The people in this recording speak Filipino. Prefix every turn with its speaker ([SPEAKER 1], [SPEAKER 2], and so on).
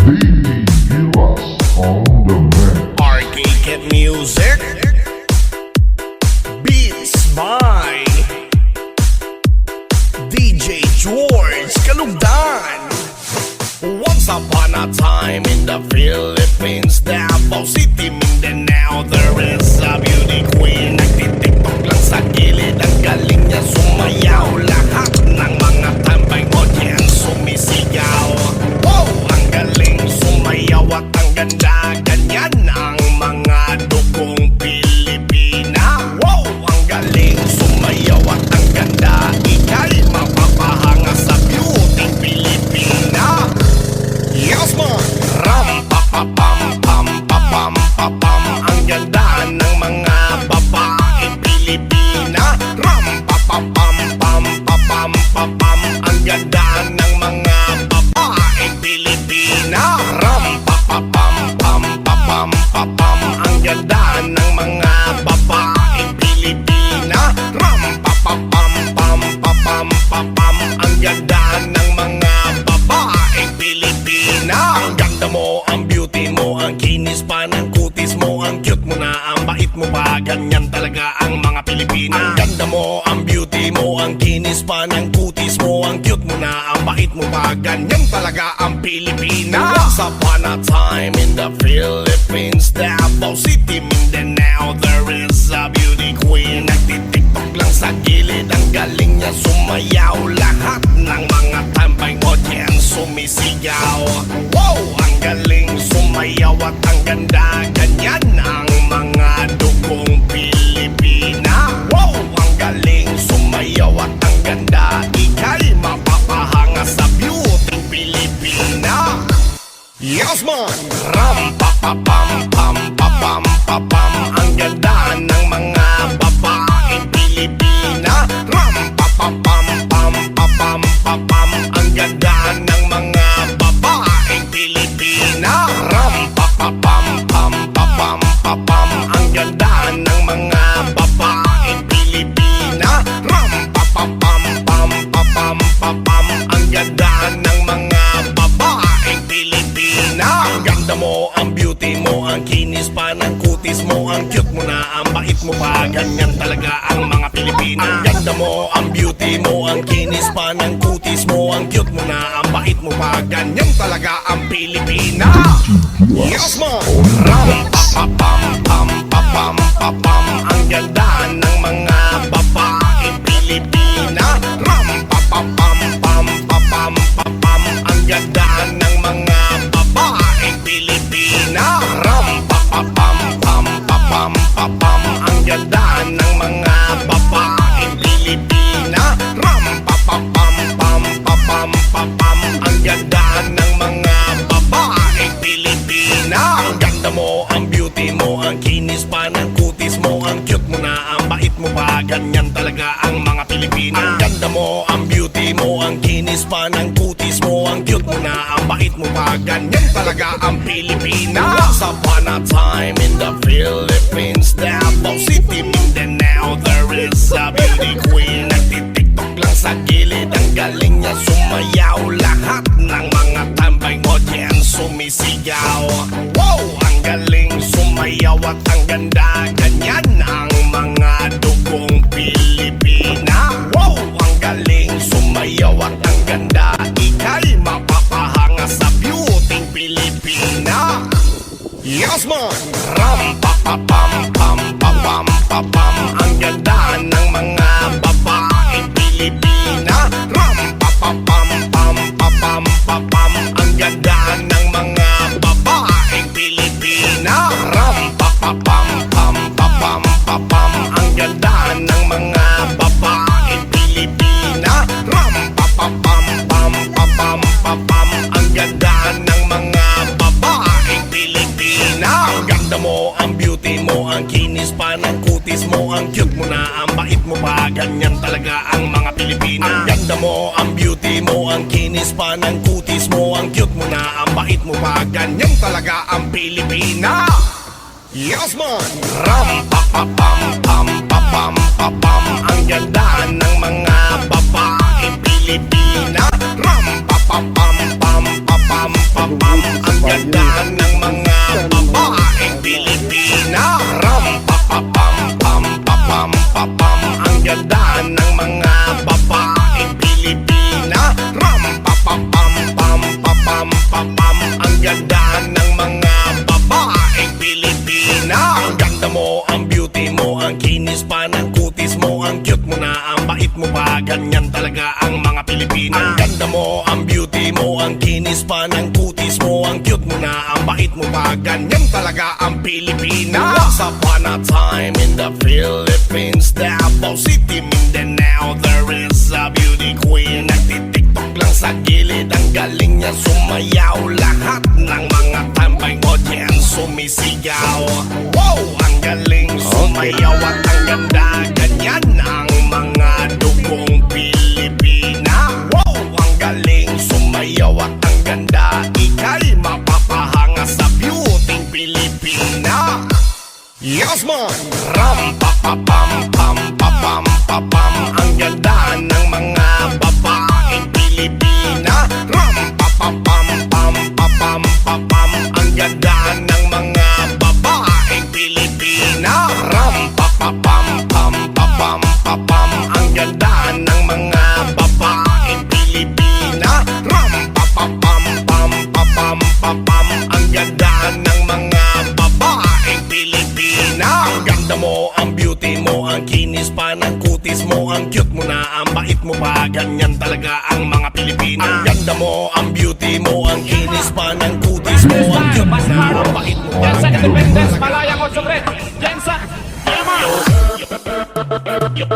[SPEAKER 1] Baby Gilas on the mix.
[SPEAKER 2] Arcade Music Beats by DJ George Kalugdan. Once upon a time in the Philippines, Davao City, Mindanao, there is a beauty queen. Nagtitiktok lang sa gilid, ang galing niya sumayaw. Lahat ng mga tambay audience sumisigaw. Wow, ang galing sumayaw at ang ganda. Ganyan ang mga dugong Pilipina. Wow, ang galing sumayaw at ang ganda. Ika'y mapapahanga sa beauty Pilipina. Yes man! Ram pa pa pam pam pa pam pa pam. Ang ganda ng mga babaeng Pilipina. Ram pa pa pam pam pa pam pa pam. Ang ganda ng mga babaeng Pilipina. Ram pa pa pam pam pa pam pa pam. Ang ganda ng mga babaeng Pilipina. Ram pa pa pam pam pa pam pa pam. Ang ganda ng mga babaeng Pilipina. Ang ganda mo, ang beauty mo, ang kinis pa ng kutis mo, ang cute mo na, ang bait mo pa. Ganyan talaga ang mga Pilipina. Ang ganda mo, ang beauty mo, ang kinis pa ng kutis mo, ang cute mo na, ang bait mo pa. Ganyan talaga ang Pilipina. Once upon a time in the Philippines, Davao City, Mindanao, there is a beauty queen. Nagtitiktok lang sa gilid, ang galing niya sumayaw. Lahat ng mga tambay audience sumisigaw. Wow, ang galing sumayaw at ang ganda. Ganyan ang mga dugong Pilipina. Wow, ang galing sumayaw at ang ganda. Ika'y mapapahanga sa beauty Pilipina. Yes man! Ram pa pa pam pam pa pam pa pam. Ang ganda ng mga babaeng Pilipina. Ram pa pa pam pam pa pam pa pam. Ang ganda ng mga babaeng Pilipina. Ram pa pa pam pam pa pam pa pam. Ang ganda ng mga babaeng Pilipina. Ram pa pa pam pam pa pam pa pam. Ang ganda ng mga babaeng Pilipina. Ang ganda mo, ang beauty mo, ang kinis pa ng kutis mo, ang cute mo na, ang bait mo pa. Ganyan talaga ang mga Pilipina. Ang ganda mo, ang beauty mo, ang kinis pa ng kutis mo, ang cute mo na, ang bait mo pa. Ganyan talaga ang Pilipina. Yes man! Ram pa pa pam pam pa pam pa pam. Ang ganda ng mga babaeng Pilipina. Ram pa pa pam pam pa pam pa pam. Ang ganda ng mga babaeng Pilipina. Ram pa pa pam pam pa pam pa pam. Ang ganda ng mga babaeng Pilipina. Ram pa pa pam pam pa pam pa pam. Ang ganda ng mga babaeng Pilipina. Ang ganda mo, ang beauty mo, ang kinis pa ng kutis mo, ang cute mo na, ang bait mo pa. Ganyan talaga ang mga Pilipina. Ang ganda mo, ang beauty mo, ang kinis pa ng kutis mo, ang cute mo na, ang bait mo pa. Ganyan talaga ang Pilipina. Once upon a time in the Philippines, Davao City, Mindanao, there is a beauty queen. Nagtitiktok lang sa gilid, ang galing niya sumayaw. Lahat ng mga tambay audience sumisigaw. Wow, ang galing sumayaw at ang ganda. Ganyan ang mga dugong Pilipina. Wow, ang galing sumayaw at ang ganda. Ika'y mapapahanga sa beauty Pilipina. Yes man! Ram pa pa pam pam pa pam pa pam. Ang ganda ng mga babaeng Pilipina. Ram pa pa pam pam pa pam pa pam. Ang ganda ng mga babaeng Pilipina. Ram pa pa pam pam pa pam pa pam. Ang ganda ng mga babaeng Pilipina. Ram pa pa pam pam pa pam pa pam. Ang ganda ng mga babaeng Pilipina. Ang ganda mo, ang beauty mo, ang kinis pa ng kutis mo, ang cute mo na, ang bait mo pa. Ganyan talaga ang mga Pilipina. Ang ganda mo, ang beauty mo, ang kinis pa ng kutis mo, ang cute mo na, ang bait mo pa. Ganyan talaga ang Pilipina. Yes man! Ram pa pa pam pam pa pam pa pam. Ang ganda ng mga babaeng Pilipina. Ram pa pa pam pam pa pam pa pam. Ang ganda ng mga babaeng Pilipina. Ram pa pa pam pam pa pam pa pam. Ang ganda ng mga babaeng Pilipina. Ram pa pa pam pam pa pam pa pam. Ang ganda ng mga babaeng Pilipina. Ang ganda mo, ang beauty mo, ang kinis pa ng kutis mo, ang cute mo na, ang bait mo pa, ganyan talaga ang mga Pilipina. Ang ganda mo, ang beauty mo, ang kinis pa ng kutis mo, ang cute mo na, ang bait mo pa, ganyan talaga ang Pilipina. Once upon a time in the Philippines, Davao City, Mindanao, there is a beauty queen. Nagtitiktok lang sa gilid, ang galing niya sumayaw. Lahat ng mga tambay audience sumisigaw. Wow, ang galing sumayaw at ang ganda, ganyan ang mga dugong Pilipina. Wow, ang galing sumayaw at ang ganda, ika'y mapapahanga sa beauty Pilipina. Yes man! Ram pa pa pam pam pa pam pa pam. Ang ganda ng mga babaeng Pilipina. Ram pa pa pam pam pa pam pa pam. Ang ganda ng mga babaeng Pilipina. Ram pa pa pam pam pa pam pa pam. Ang ganda ng mga babaeng Pilipina. Ram pa pa pam pam pa pam pa pam. Ang ganda ng mga babaeng Pilipina. Ang ganda mo, ang beauty mo, ang kinis pa ng kutis mo, ang cute mo na, ang bait mo pa, ganyan talaga ang mga Pilipina. Ang ganda mo, ang beauty mo, ang kinis pa ng kutis mo, ang cute mo na, ang bait mo pa.
[SPEAKER 3] Jensen Independence, Malayang 8 Red. Jensen, Yama.
[SPEAKER 2] Yo.